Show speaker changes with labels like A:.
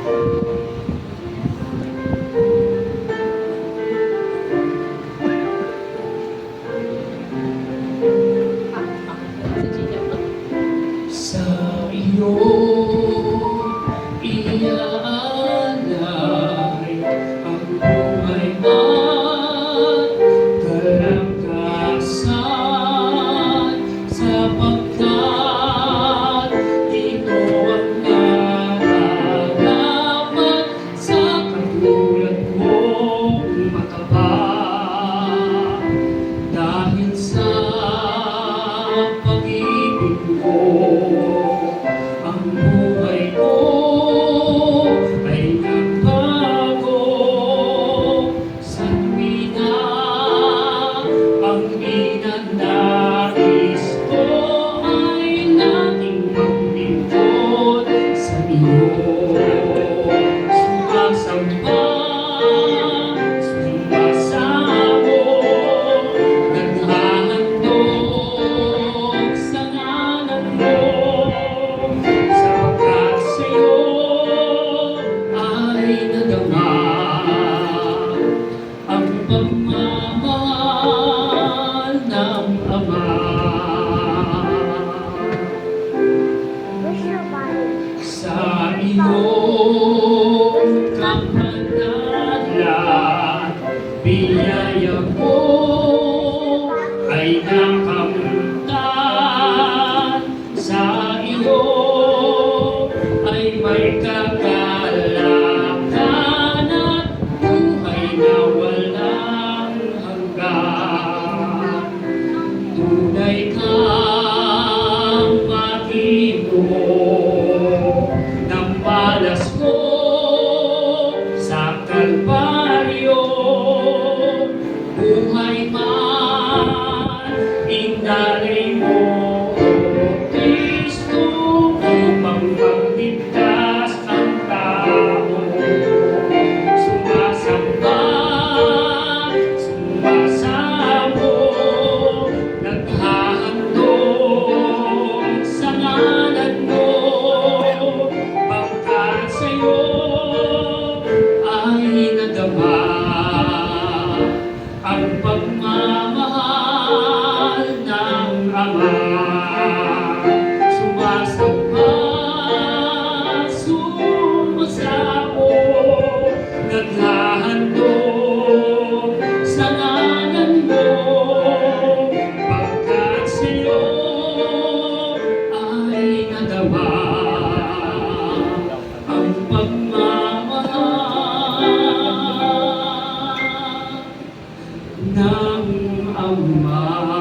A: Sa iyo iaalay ang buhay at kalakasan, sapagkat ito ang nararapat sa katulad mong mataba. Dahil sa pag-ibig mo, ang buhay ko ay nagbago. Sanwina ang ninanais ko ay naging maglingkod sa iyo. Sumasamba, sumasamo, naghahandog sa ngalan mo, sapagkat sa'yo ay nadama ang pagmamahal ng Ama. Sa iyong kapanalan, biyaya mo ay nakamtan. Sa iyo ay may kagalakan at buhay na walang hanggan. Tunay kang matino ng balas mo sa Kalbaryo. Buhay man inalay mo, O Kristo, upang magligtas ang tao. Sumasamba, sumasamo, naghahandog sa ngalan mo, pagkat sa'yo ay nadama ang pagmamahal ng Ama. Sumasamba, sumasamo, naghahandog sa ngalan mo, pagkat sa'yo ay nadama ang pagmamahal ng Ama.